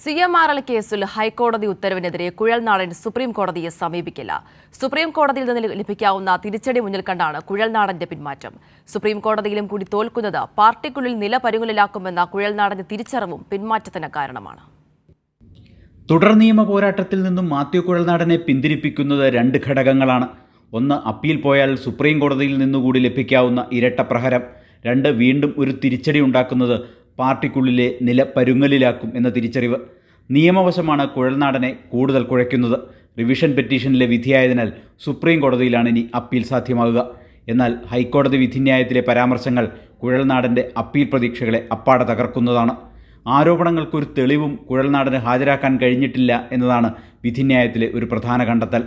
CMRL കേസിൽ ഹൈക്കോടതി ഉത്തരവിനെതിരെ കുഴൽനാടൻ സുപ്രീം കോടതിയെ സമീപിക്കില്ല. സുപ്രീം കോടതിയിൽ നിന്ന് ലഭിക്കാവുന്ന തിരിച്ചടി മുന്നിൽ കണ്ടാണ് കുഴൽനാടന്റെ പിന്മാറ്റം. സുപ്രീം കോടതിയിലും കൂടി തോൽക്കുന്നത് പാർട്ടിക്കുള്ളിൽ നില പരുങ്ങലിലാക്കുമെന്ന കുഴൽനാടന്റെ തിരിച്ചറിവും പിന്മാറ്റത്തിന് കാരണമാണ്. തുടർ നിയമ പോരാട്ടത്തിൽ നിന്നും മാത്യു കുഴൽനാടനെ പിന്തിരിപ്പിക്കുന്നത് രണ്ട് ഘടകങ്ങളാണ്. ഒന്ന്, അപ്പീൽ പോയാൽ സുപ്രീം കോടതിയിൽ നിന്നുകൂടി ലഭിക്കാവുന്ന ഇരട്ട പ്രഹരം. രണ്ട്, വീണ്ടും ഒരു തിരിച്ചടി ഉണ്ടാക്കുന്നത് പാർട്ടിക്കുള്ളിലെ നില പരുങ്ങലിലാക്കും എന്ന തിരിച്ചറിവ്. നിയമവശമാണ് കുഴൽനാടനെ കൂടുതൽ കുഴയ്ക്കുന്നത്. റിവിഷൻ പെറ്റീഷനിലെ വിധിയായതിനാൽ സുപ്രീം കോടതിയിലാണ് ഇനി അപ്പീൽ സാധ്യമാകുക. എന്നാൽ ഹൈക്കോടതി വിധിന്യായത്തിലെ പരാമർശങ്ങൾ കുഴൽനാടൻ്റെ അപ്പീൽ പ്രതീക്ഷകളെ അപ്പാടെ തകർക്കുന്നതാണ്. ആരോപണങ്ങൾക്കൊരു തെളിവും കുഴൽനാടന് ഹാജരാക്കാൻ കഴിഞ്ഞിട്ടില്ല എന്നതാണ് വിധിന്യായത്തിലെ ഒരു പ്രധാന കണ്ടെത്തൽ.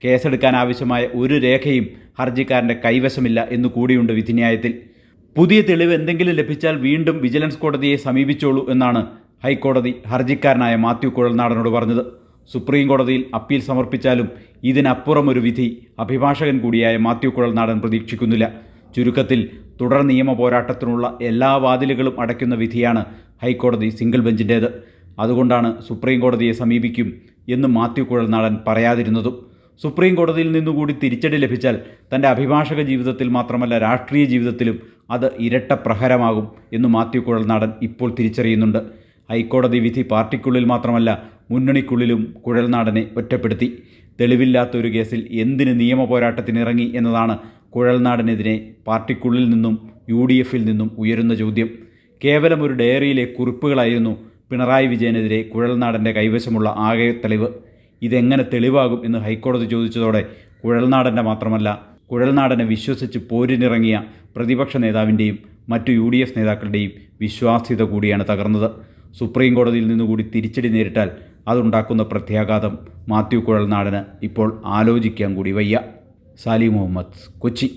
കേസെടുക്കാൻ ആവശ്യമായ ഒരു രേഖയും ഹർജിക്കാരൻ്റെ കൈവശമില്ല എന്നു കൂടിയുണ്ട് വിധിന്യായത്തിൽ. പുതിയ തെളിവ് എന്തെങ്കിലും ലഭിച്ചാൽ വീണ്ടും വിജിലൻസ് കോടതിയെ സമീപിച്ചോളൂ എന്നാണ് ഹൈക്കോടതി ഹർജിക്കാരനായ മാത്യു കുഴൽനാടനോട് പറഞ്ഞത്. സുപ്രീം കോടതിയിൽ അപ്പീൽ സമർപ്പിച്ചാലും ഇതിനപ്പുറം ഒരു വിധി അഭിഭാഷകൻ കൂടിയായ മാത്യു കുഴൽനാടൻ പ്രതീക്ഷിക്കുന്നില്ല. ചുരുക്കത്തിൽ തുടർ നിയമ പോരാട്ടത്തിനുള്ള എല്ലാ വാതിലുകളും അടയ്ക്കുന്ന വിധിയാണ് ഹൈക്കോടതി സിംഗിൾ ബെഞ്ചിൻ്റേത്. അതുകൊണ്ടാണ് സുപ്രീം കോടതിയെ സമീപിക്കും എന്ന് മാത്യു കുഴൽനാടൻ പറയാതിരുന്നതും. സുപ്രീം കോടതിയിൽ നിന്നുകൂടി തിരിച്ചടി ലഭിച്ചാൽ തൻ്റെ അഭിഭാഷക ജീവിതത്തിൽ മാത്രമല്ല രാഷ്ട്രീയ ജീവിതത്തിലും അത് ഇരട്ട പ്രഹരമാകും എന്ന് മാത്യു കുഴൽനാടൻ ഇപ്പോൾ തിരിച്ചറിയുന്നുണ്ട്. ഹൈക്കോടതി വിധി പാർട്ടിക്കുള്ളിൽ മാത്രമല്ല മുന്നണിക്കുള്ളിലും കുഴൽനാടനെ ഒറ്റപ്പെടുത്തി. തെളിവില്ലാത്തൊരു കേസിൽ എന്തിന് നിയമ പോരാട്ടത്തിനിറങ്ങി എന്നതാണ് കുഴൽനാടനെതിരെ പാർട്ടിക്കുള്ളിൽ നിന്നും UDFിൽ നിന്നും ഉയരുന്ന ചോദ്യം. കേവലം ഒരു ഡയറിയിലെ കുറിപ്പുകളായിരുന്നു പിണറായി വിജയനെതിരെ കുഴൽനാടൻ്റെ കൈവശമുള്ള ആകെ തെളിവ്. ഇതെങ്ങനെ തെളിവാകും എന്ന് ഹൈക്കോടതി ചോദിച്ചതോടെ കുഴൽനാടൻ്റെ മാത്രമല്ല കുഴൽനാടനെ വിശ്വസിച്ച് പോരിനിറങ്ങിയ പ്രതിപക്ഷ നേതാവിൻ്റെയും മറ്റു UDF നേതാക്കളുടെയും വിശ്വാസ്യത കൂടിയാണ് തകർന്നത്. സുപ്രീം കോടതിയിൽ നിന്നുകൂടി തിരിച്ചടി നേരിട്ടാൽ അതുണ്ടാക്കുന്ന പ്രത്യാഘാതം മാത്യു കുഴൽനാടന് ഇപ്പോൾ ആലോചിക്കാൻ കൂടി വയ്യ. സാലി മുഹമ്മദ്, കൊച്ചി.